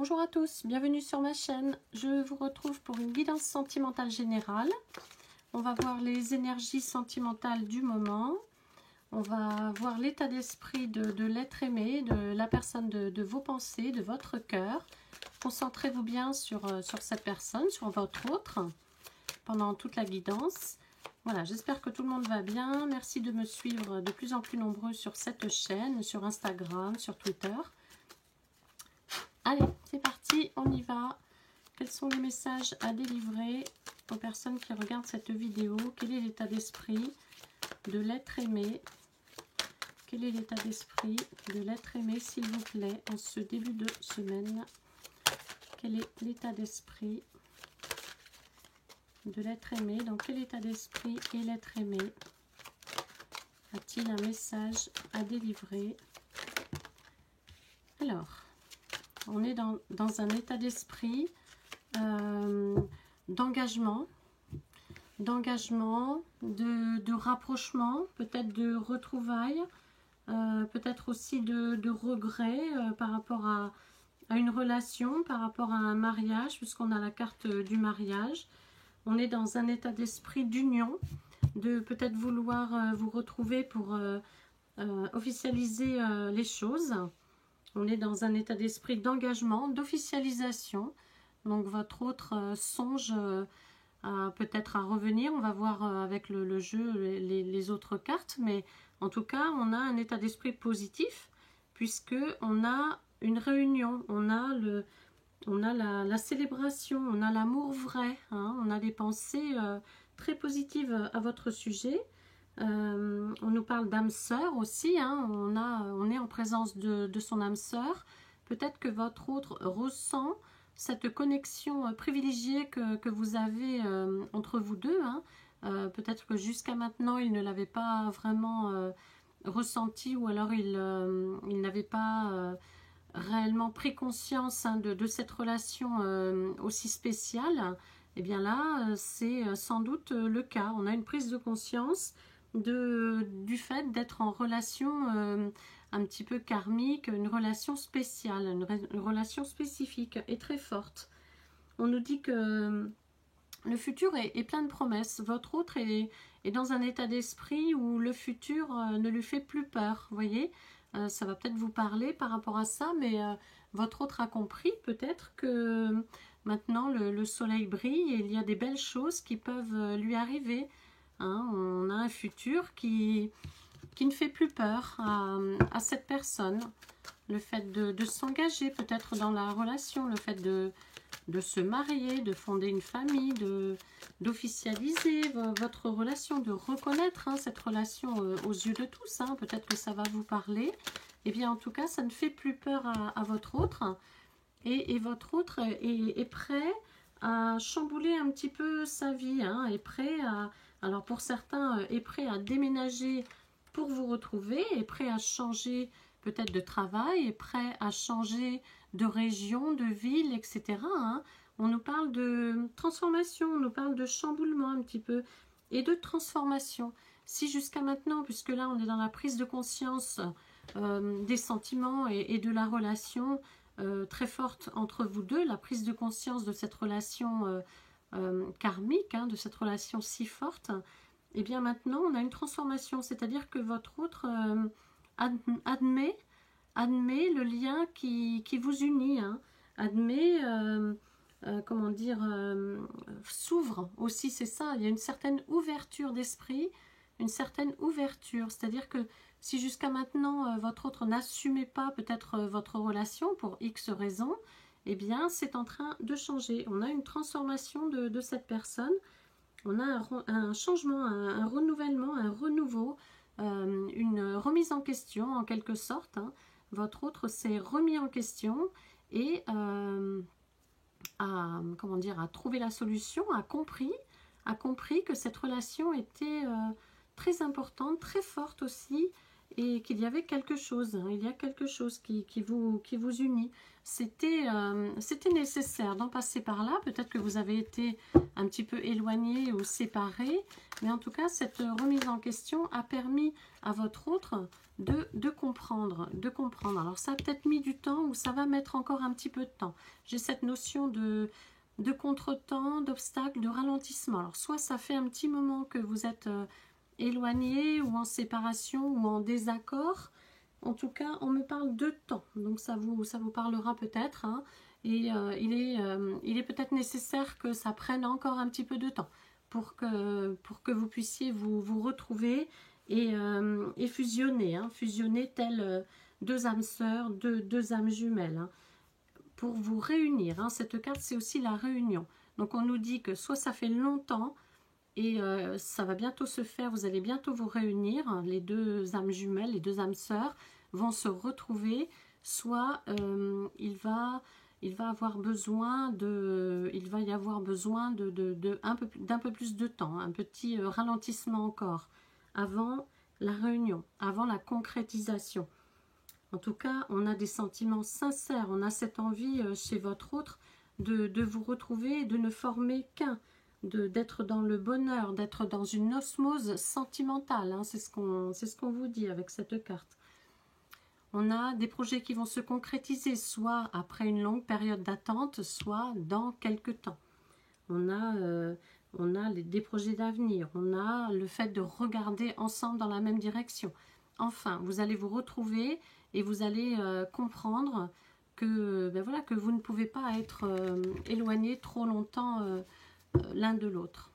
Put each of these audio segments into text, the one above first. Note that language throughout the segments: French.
Bonjour à tous, bienvenue sur ma chaîne. Je vous retrouve pour une guidance sentimentale générale. On va voir les énergies sentimentales du moment. On va voir l'état d'esprit de l'être aimé, de la personne, de vos pensées, de votre cœur. Concentrez-vous bien sur cette personne, sur votre autre, pendant toute la guidance. Voilà, j'espère que tout le monde va bien. Merci de me suivre de plus en plus nombreux sur cette chaîne, sur Instagram, sur Twitter. Allez, c'est parti, on y va. Quels sont les messages à délivrer aux personnes qui regardent cette vidéo? Quel est l'état d'esprit de l'être aimé? Quel est l'état d'esprit de l'être aimé, s'il vous plaît, en ce début de semaine? Quel est l'état d'esprit de l'être aimé? Dans quel état d'esprit est l'être aimé? A-t-il un message à délivrer? Alors, on est dans un état d'esprit d'engagement, de rapprochement, peut-être de retrouvailles, peut-être aussi de regrets par rapport à une relation, par rapport à un mariage, puisqu'on a la carte du mariage. On est dans un état d'esprit d'union, de peut-être vouloir vous retrouver pour officialiser les choses. On est dans un état d'esprit d'engagement, d'officialisation. Donc votre autre songe peut-être à revenir. On va voir avec le jeu les autres cartes. Mais en tout cas, on a un état d'esprit positif puisque on a une réunion. On a la célébration, on a l'amour vrai. Hein, on a des pensées très positives à votre sujet. On nous parle d'âme sœur aussi, hein, on est en présence de son âme sœur. Peut-être que votre autre ressent cette connexion privilégiée que vous avez entre vous deux. Hein. Peut-être que jusqu'à maintenant, il ne l'avait pas vraiment ressenti, ou alors il n'avait pas réellement pris conscience de cette relation aussi spéciale. Et bien là, c'est sans doute le cas. On a une prise de conscience du fait d'être en relation un petit peu karmique, une relation spéciale, une relation spécifique et très forte. On nous dit que le futur est plein de promesses. Votre autre est dans un état d'esprit où le futur ne lui fait plus peur. Vous voyez, ça va peut-être vous parler par rapport à ça, mais votre autre a compris peut-être que maintenant le soleil brille et il y a des belles choses qui peuvent lui arriver. Hein, on a un futur qui ne fait plus peur à cette personne. Le fait de s'engager peut-être dans la relation, le fait de se marier, de fonder une famille, d'officialiser votre relation, de reconnaître cette relation aux yeux de tous. Hein, peut-être que ça va vous parler. Eh bien, en tout cas, ça ne fait plus peur à votre autre. Et votre autre est prêt à chambouler un petit peu sa vie, hein, est prêt à... Alors pour certains, est prêt à déménager pour vous retrouver, est prêt à changer peut-être de travail, est prêt à changer de région, de ville, etc. Hein. On nous parle de transformation, on nous parle de chamboulement un petit peu et de transformation. Si jusqu'à maintenant, puisque là on est dans la prise de conscience des sentiments et de la relation très forte entre vous deux, la prise de conscience de cette relation karmique, hein, de cette relation si forte, et bien maintenant on a une transformation, c'est-à-dire que votre autre admet le lien qui vous unit, hein, admet, comment dire, s'ouvre aussi, c'est ça, il y a une certaine ouverture d'esprit, une certaine ouverture, c'est-à-dire que si jusqu'à maintenant votre autre n'assumait pas peut-être votre relation pour X raisons, eh bien c'est en train de changer. On a une transformation de cette personne, on a un changement, un renouvellement, un renouveau, une remise en question en quelque sorte. Hein. Votre autre s'est remis en question et comment dire, a trouvé la solution, a compris que cette relation était très importante, très forte aussi, et qu'il y avait quelque chose, hein, il y a quelque chose qui vous unit. C'était nécessaire d'en passer par là. Peut-être que vous avez été un petit peu éloigné ou séparé, mais en tout cas, cette remise en question a permis à votre autre de comprendre. Alors, ça a peut-être mis du temps ou ça va mettre encore un petit peu de temps. J'ai cette notion de contretemps, d'obstacle, de ralentissement. Alors, soit ça fait un petit moment que vous êtes éloigné ou en séparation ou en désaccord. En tout cas, on me parle de temps, donc ça vous parlera peut-être, hein. Et il est peut-être nécessaire que ça prenne encore un petit peu de temps pour que vous puissiez vous retrouver et fusionner, hein, fusionner telles deux âmes sœurs, deux âmes jumelles, hein, pour vous réunir, hein. Cette carte, c'est aussi la réunion. Donc, on nous dit que soit ça fait longtemps, et ça va bientôt se faire, vous allez bientôt vous réunir, les deux âmes jumelles, les deux âmes sœurs vont se retrouver, soit il va y avoir besoin d'un peu plus de temps, un petit ralentissement encore, avant la réunion, avant la concrétisation. En tout cas, on a des sentiments sincères, on a cette envie chez votre autre de vous retrouver, de ne former qu'un, d'être dans le bonheur, d'être dans une osmose sentimentale, hein. C'est ce qu'on vous dit avec cette carte. On a des projets qui vont se concrétiser, soit après une longue période d'attente, soit dans quelques temps. On a des projets d'avenir, on a le fait de regarder ensemble dans la même direction. Enfin, vous allez vous retrouver et vous allez comprendre que, voilà, que vous ne pouvez pas être éloigné trop longtemps l'un de l'autre.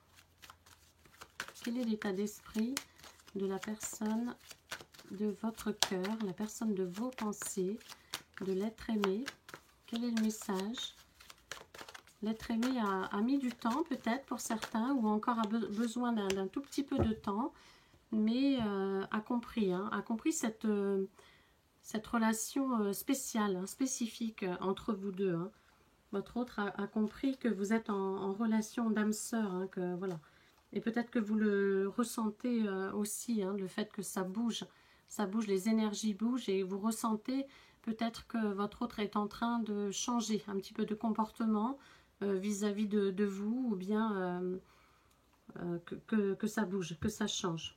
Quel est l'état d'esprit de la personne de votre cœur, la personne de vos pensées, de l'être aimé? Quel est le message? L'être aimé a mis du temps peut-être pour certains, ou encore a besoin d'un tout petit peu de temps, mais a compris, hein, a compris cette relation spéciale, hein, spécifique entre vous deux, hein. Votre autre a compris que vous êtes en relation d'âme sœur, hein, que voilà. Et peut-être que vous le ressentez aussi, hein, le fait que ça bouge, les énergies bougent et vous ressentez peut-être que votre autre est en train de changer un petit peu de comportement vis-à-vis de vous, ou bien que ça bouge, que ça change.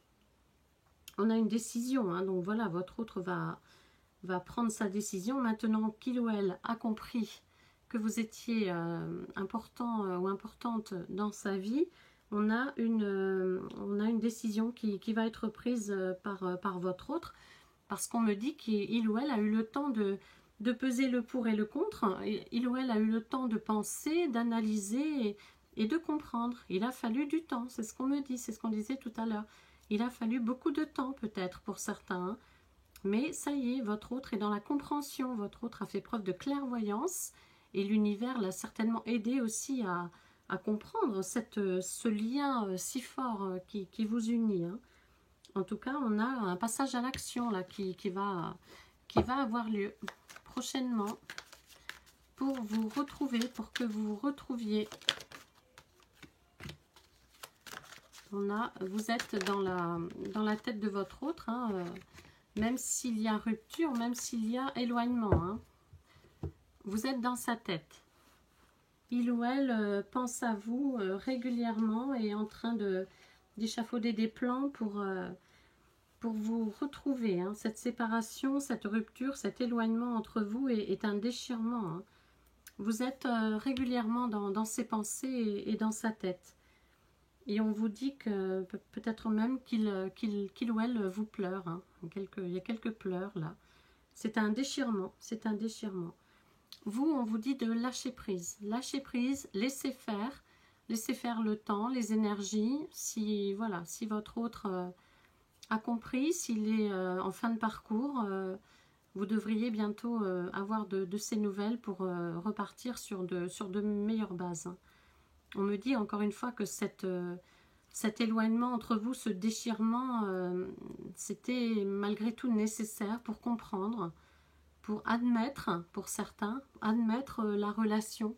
On a une décision, hein, donc voilà, votre autre va prendre sa décision maintenant qu'il ou elle a compris que vous étiez important ou importante dans sa vie. On a une décision qui va être prise par votre autre, parce qu'on me dit qu'il ou elle a eu le temps de peser le pour et le contre. Il ou elle a eu le temps de penser, d'analyser et de comprendre. Il a fallu du temps, c'est ce qu'on me dit, c'est ce qu'on disait tout à l'heure. Il a fallu beaucoup de temps peut-être pour certains, hein. Mais ça y est, votre autre est dans la compréhension, votre autre a fait preuve de clairvoyance, et l'univers l'a certainement aidé aussi à comprendre ce lien si fort qui vous unit, hein. En tout cas, on a un passage à l'action là qui va avoir lieu prochainement pour vous retrouver, pour que vous vous retrouviez. Vous êtes dans la tête de votre autre, hein, même s'il y a rupture, même s'il y a éloignement, hein. Vous êtes dans sa tête. Il ou elle pense à vous régulièrement et est en train d'échafauder des plans pour vous retrouver, hein. Cette séparation, cette rupture, cet éloignement entre vous est un déchirement, hein. Vous êtes régulièrement dans ses pensées et dans sa tête. Et on vous dit que peut-être même qu'il ou elle vous pleure, hein. Il y a quelques pleurs là. C'est un déchirement, c'est un déchirement. Vous, on vous dit de lâcher prise, laissez faire le temps, les énergies. Si votre autre a compris, s'il est en fin de parcours, vous devriez bientôt avoir de ces nouvelles pour repartir sur de meilleures bases, hein. On me dit encore une fois que cet éloignement entre vous, ce déchirement, c'était malgré tout nécessaire pour comprendre, pour admettre, pour certains, admettre la relation,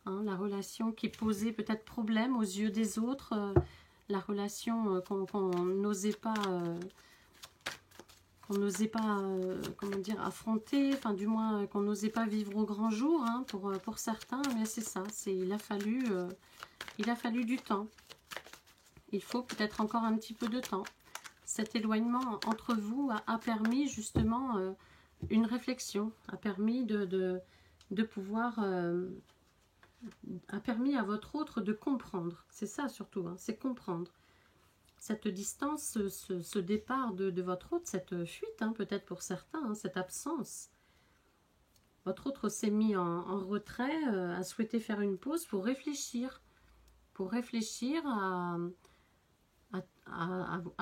hein, la relation qui posait peut-être problème aux yeux des autres, la relation qu'on n'osait pas qu'on n'osait pas, comment dire, affronter, enfin du moins qu'on n'osait pas vivre au grand jour, hein, pour certains, mais c'est ça, il a fallu du temps. Il faut peut-être encore un petit peu de temps. Cet éloignement entre vous a permis justement une réflexion, a permis de pouvoir, a permis à votre autre de comprendre. C'est ça surtout, hein, c'est comprendre. Cette distance, ce départ de votre autre, cette fuite, hein, peut-être pour certains, hein, cette absence. Votre autre s'est mis en retrait, a souhaité faire une pause pour réfléchir à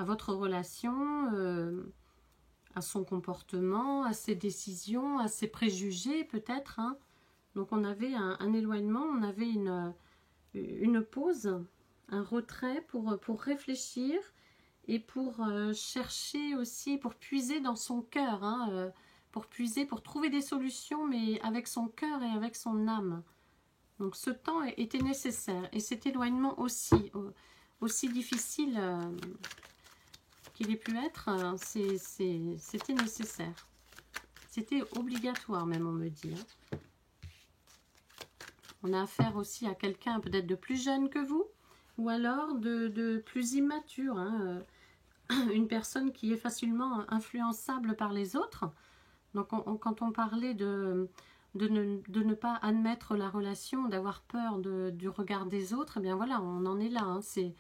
votre relation, à son comportement, à ses décisions, à ses préjugés peut-être, hein. Donc on avait un éloignement, on avait une pause, un retrait pour réfléchir et pour chercher aussi, pour puiser dans son cœur, hein, pour puiser, pour trouver des solutions, mais avec son cœur et avec son âme. Donc ce temps était nécessaire et cet éloignement aussi difficile qu'il ait pu être, c'était nécessaire. C'était obligatoire même, on me dit. Hein. On a affaire aussi à quelqu'un peut-être de plus jeune que vous, ou alors de plus immature, hein, une personne qui est facilement influençable par les autres. Donc quand on parlait de ne pas admettre la relation, d'avoir peur du regard des autres, eh bien voilà, on en est là. Hein. C'est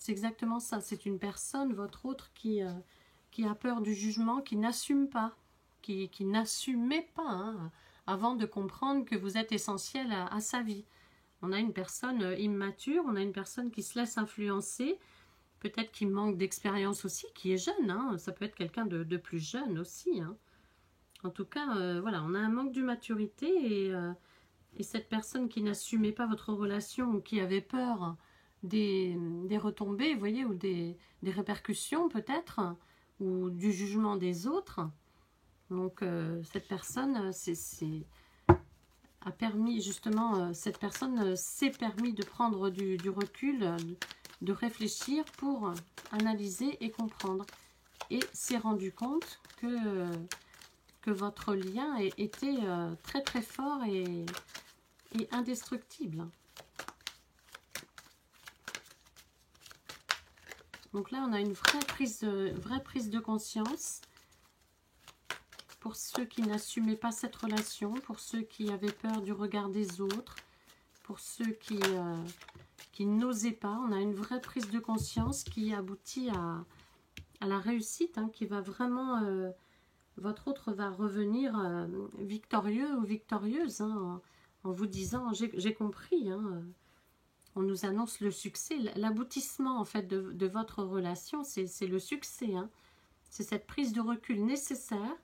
exactement ça. C'est une personne, votre autre, qui a peur du jugement, qui n'assume pas, qui n'assumait pas, hein, avant de comprendre que vous êtes essentiel à sa vie. On a une personne immature, on a une personne qui se laisse influencer, peut-être qui manque d'expérience aussi, qui est jeune, hein. Ça peut être quelqu'un de plus jeune aussi, hein. En tout cas, voilà, on a un manque de maturité et cette personne qui n'assumait pas votre relation ou qui avait peur des retombées, vous voyez, ou des répercussions peut-être, ou du jugement des autres. Donc cette personne a permis justement, cette personne s'est permis de prendre du recul, de réfléchir pour analyser et comprendre. Et s'est rendu compte que votre lien était très très fort et indestructible. Donc là, on a une vraie prise de conscience pour ceux qui n'assumaient pas cette relation, pour ceux qui avaient peur du regard des autres, pour ceux qui n'osaient pas. On a une vraie prise de conscience qui aboutit à la réussite, hein, qui va vraiment... votre autre va revenir victorieux ou victorieuse, hein, en vous disant, j'ai compris, hein, on nous annonce le succès, l'aboutissement en fait de votre relation, c'est le succès, hein. C'est cette prise de recul nécessaire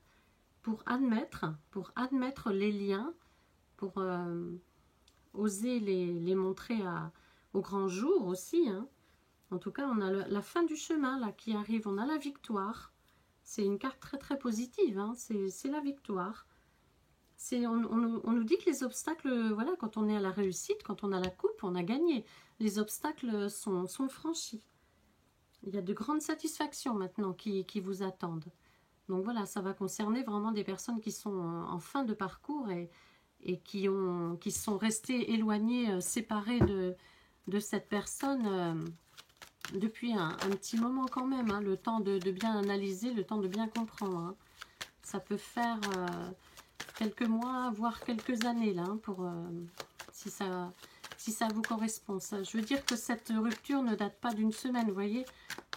pour admettre les liens, pour oser les montrer au grand jour aussi, hein. En tout cas, on a la fin du chemin là qui arrive, on a la victoire. C'est une carte très très positive, hein. C'est la victoire. On nous dit que les obstacles, voilà, quand on est à la réussite, quand on a la coupe, on a gagné. Les obstacles sont franchis. Il y a de grandes satisfactions maintenant qui vous attendent. Donc voilà, ça va concerner vraiment des personnes qui sont en fin de parcours et qui sont restées éloignées, séparées de cette personne depuis un petit moment quand même, hein, le temps de bien analyser, le temps de bien comprendre. Hein. Ça peut faire quelques mois, voire quelques années, là, hein, si ça vous correspond. Ça, je veux dire que cette rupture ne date pas d'une semaine, vous voyez.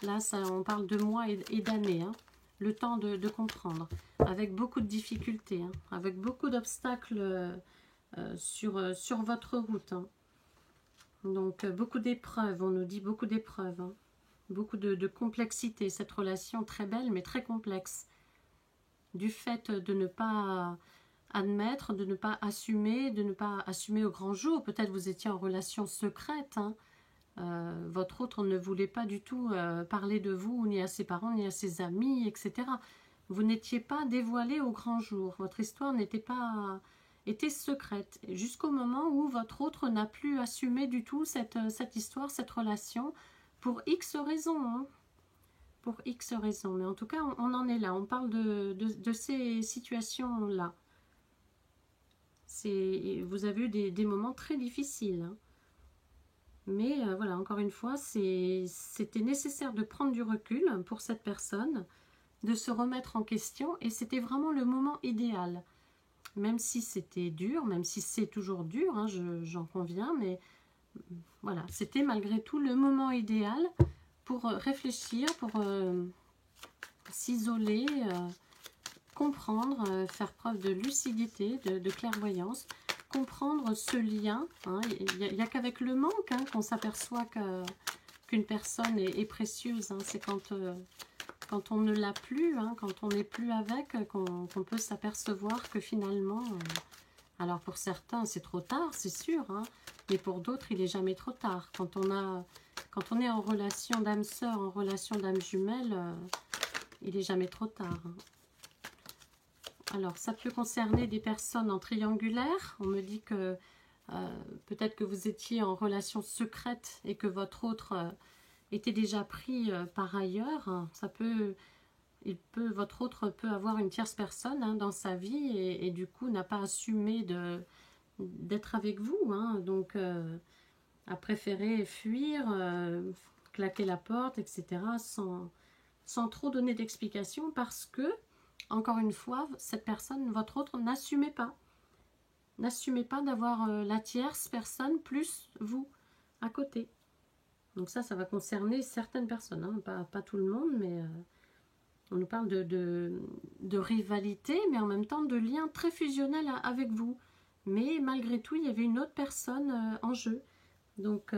Là, on parle de mois et d'années, hein, le temps de comprendre, avec beaucoup de difficultés, hein, avec beaucoup d'obstacles sur votre route, hein. Donc, beaucoup d'épreuves, on nous dit beaucoup d'épreuves, hein. Beaucoup de complexité, cette relation très belle, mais très complexe. Du fait de ne pas admettre, de ne pas assumer au grand jour. Peut-être vous étiez en relation secrète, hein. Votre autre ne voulait pas du tout parler de vous, ni à ses parents, ni à ses amis, etc. Vous n'étiez pas dévoilé au grand jour. Votre histoire était secrète, jusqu'au moment où votre autre n'a plus assumé du tout cette histoire, cette relation, pour X raisons, hein. pour X raisons. Mais en tout cas, on en est là. On parle de ces situations-là. Vous avez eu des moments très difficiles. Hein. Mais voilà, encore une fois, c'était nécessaire de prendre du recul pour cette personne, de se remettre en question. Et c'était vraiment le moment idéal. Même si c'était dur, même si c'est toujours dur, hein, j'en conviens. Mais voilà, c'était malgré tout le moment idéal pour réfléchir, pour s'isoler, comprendre, faire preuve de lucidité, de clairvoyance, comprendre ce lien. Hein. Il n'y a qu'avec le manque hein, qu'on s'aperçoit qu'une personne est précieuse. Hein. C'est quand on ne l'a plus, hein, quand on n'est plus avec, qu'on peut s'apercevoir que finalement... alors pour certains, c'est trop tard, c'est sûr, hein, mais pour d'autres, il n'est jamais trop tard. Quand on est en relation d'âme sœur, en relation d'âme jumelle, il n'est jamais trop tard. Hein. Alors, ça peut concerner des personnes en triangulaire. On me dit que peut-être que vous étiez en relation secrète et que votre autre était déjà pris par ailleurs. Votre autre peut avoir une tierce personne hein, dans sa vie et du coup n'a pas assumé d'être avec vous. Hein, donc, a préféré fuir, claquer la porte, etc. sans trop donner d'explication parce que, encore une fois, cette personne, votre autre, n'assumait pas. N'assumez pas d'avoir la tierce personne plus vous à côté. Donc ça va concerner certaines personnes, hein, pas tout le monde, mais on nous parle de rivalité, mais en même temps de lien très fusionnel avec vous. Mais malgré tout, il y avait une autre personne en jeu. Donc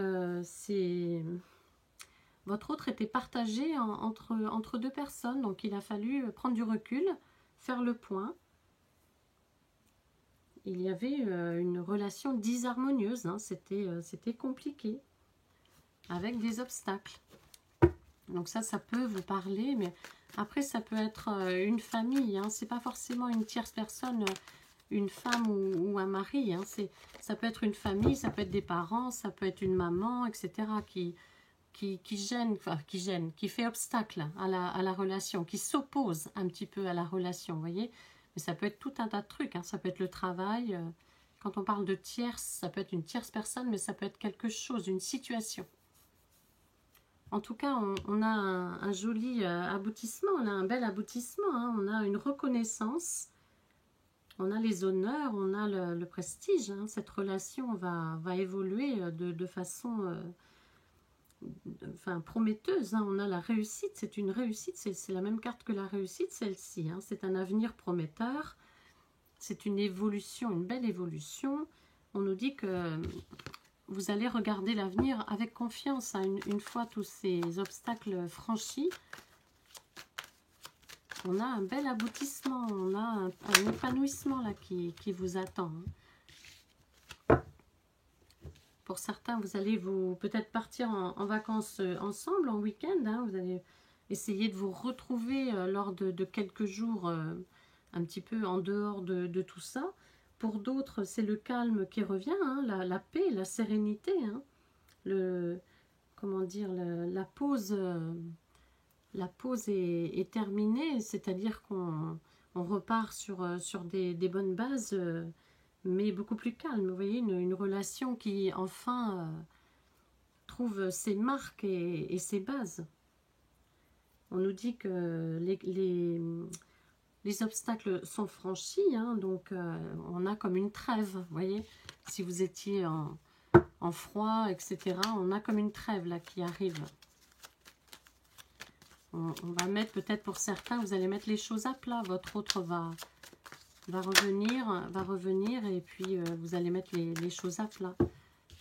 votre autre était partagé entre deux personnes, donc il a fallu prendre du recul, faire le point. Il y avait une relation disharmonieuse, hein, c'était compliqué, avec des obstacles. Donc ça peut vous parler, mais après ça peut être une famille, hein, c'est pas forcément une tierce personne, une femme ou un mari, hein, ça peut être une famille, ça peut être des parents, ça peut être une maman, etc. qui gêne, qui fait obstacle à la relation, qui s'oppose un petit peu à la relation, vous voyez. Mais ça peut être tout un tas de trucs, hein. Ça peut être le travail. Quand on parle de tierce, ça peut être une tierce personne, mais ça peut être quelque chose, une situation. En tout cas, on a un joli aboutissement, on a un bel aboutissement, hein. On a une reconnaissance, on a les honneurs, on a le prestige. Hein. Cette relation va évoluer de façon... prometteuse, hein. On a la réussite, c'est une réussite, c'est la même carte que la réussite, celle-ci, hein. C'est un avenir prometteur, c'est une évolution, une belle évolution. On nous dit que vous allez regarder l'avenir avec confiance, hein, une fois tous ces obstacles franchis. On a un bel aboutissement, on a un épanouissement là qui vous attend, hein. Pour certains, vous allez peut-être partir en vacances ensemble, en week-end. Hein, vous allez essayer de vous retrouver lors de quelques jours un petit peu en dehors de tout ça. Pour d'autres, c'est le calme qui revient, hein, la paix, la sérénité. Hein, comment dire, la pause est terminée, c'est-à-dire qu'on repart sur des bonnes bases. Mais beaucoup plus calme, vous voyez, une relation qui enfin trouve ses marques et ses bases. On nous dit que les obstacles sont franchis, hein, donc on a comme une trêve, vous voyez, si vous étiez en froid, etc., on a comme une trêve là qui arrive. On va mettre, peut-être pour certains, vous allez mettre les choses à plat, votre autre va revenir et puis vous allez mettre les choses à plat.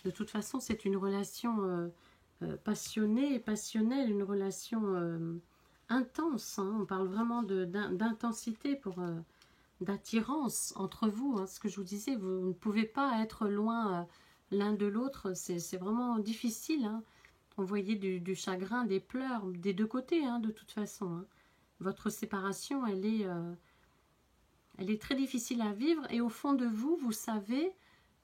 De toute façon, c'est une relation passionnée et passionnelle, une relation intense. Hein. On parle vraiment d'intensité, d'attirance entre vous. Hein. Ce que je vous disais, vous ne pouvez pas être loin l'un de l'autre. C'est vraiment difficile. Hein. On voyait du chagrin, des pleurs des deux côtés, hein, de toute façon. Hein. Votre séparation, elle est très difficile à vivre et au fond de vous, vous savez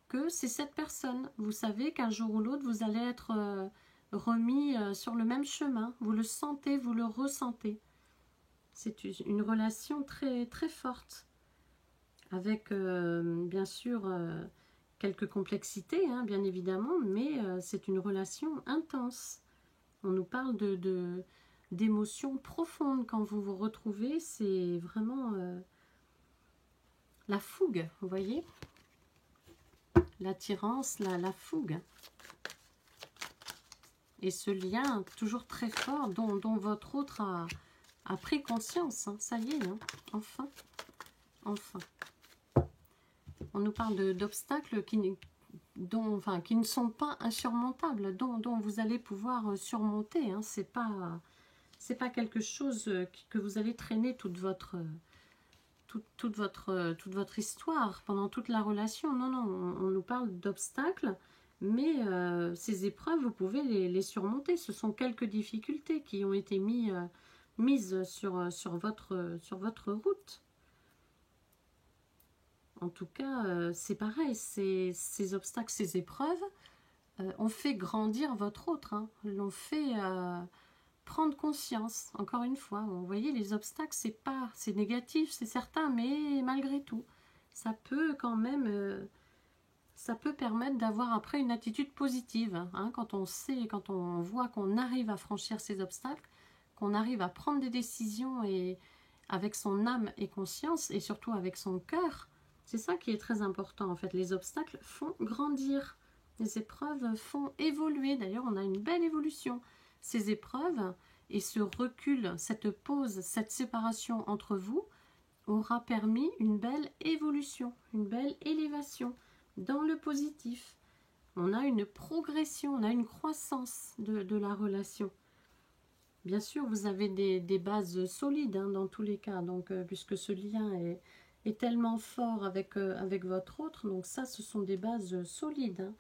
que c'est cette personne. Vous savez qu'un jour ou l'autre, vous allez être remis sur le même chemin. Vous le sentez, vous le ressentez. C'est une relation très, très forte, avec bien sûr quelques complexités, hein, bien évidemment, mais c'est une relation intense. On nous parle d'émotions profondes quand vous vous retrouvez, c'est vraiment la fougue, vous voyez, l'attirance, la fougue. Et ce lien toujours très fort dont votre autre a pris conscience, hein. Ça y est, hein, enfin, enfin. On nous parle d'obstacles qui ne sont pas insurmontables, dont vous allez pouvoir surmonter, hein. C'est pas quelque chose que vous allez traîner toute votre histoire, pendant toute la relation. Non, non, on nous parle d'obstacles, mais ces épreuves, vous pouvez les surmonter. Ce sont quelques difficultés qui ont été mises sur votre route. En tout cas, c'est pareil, ces obstacles, ces épreuves ont fait grandir votre autre, hein, l'ont fait prendre conscience, encore une fois. Vous voyez, les obstacles, c'est négatif, c'est certain, mais malgré tout, ça peut quand même, ça peut permettre d'avoir après une attitude positive, hein, quand on sait, quand on voit qu'on arrive à franchir ces obstacles, qu'on arrive à prendre des décisions et avec son âme et conscience, et surtout avec son cœur. C'est ça qui est très important en fait. Les obstacles font grandir, les épreuves font évoluer. D'ailleurs, on a une belle évolution. Ces épreuves et ce recul, cette pause, cette séparation entre vous aura permis une belle évolution, une belle élévation dans le positif. On a une progression, on a une croissance de la relation. Bien sûr, vous avez des bases solides, hein, dans tous les cas, donc puisque ce lien est tellement fort avec votre autre, donc ça, ce sont des bases solides, hein.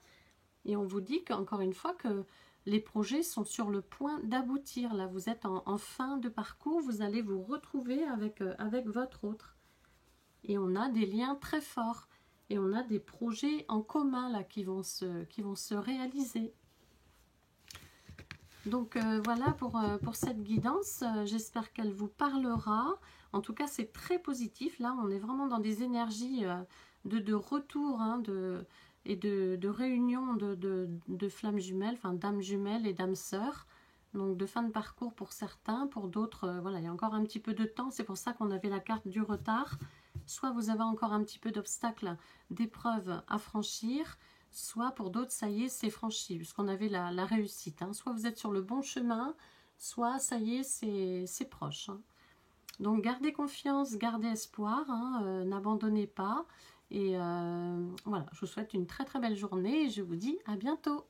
Et on vous dit qu'encore une fois que les projets sont sur le point d'aboutir. Là, vous êtes en fin de parcours, vous allez vous retrouver avec votre autre. Et on a des liens très forts. Et on a des projets en commun là qui vont se réaliser. Donc voilà pour cette guidance. J'espère qu'elle vous parlera. En tout cas, c'est très positif. Là, on est vraiment dans des énergies de retour, hein, et de réunion de flammes jumelles, enfin d'âmes jumelles et d'âmes sœurs. Donc de fin de parcours pour certains, pour d'autres, voilà, il y a encore un petit peu de temps. C'est pour ça qu'on avait la carte du retard. Soit vous avez encore un petit peu d'obstacles, d'épreuves à franchir, soit pour d'autres, ça y est, c'est franchi, puisqu'on avait la réussite, hein. Soit vous êtes sur le bon chemin, soit ça y est, c'est proche, hein. Donc gardez confiance, gardez espoir, hein, n'abandonnez pas. Et voilà, je vous souhaite une très très belle journée et je vous dis à bientôt.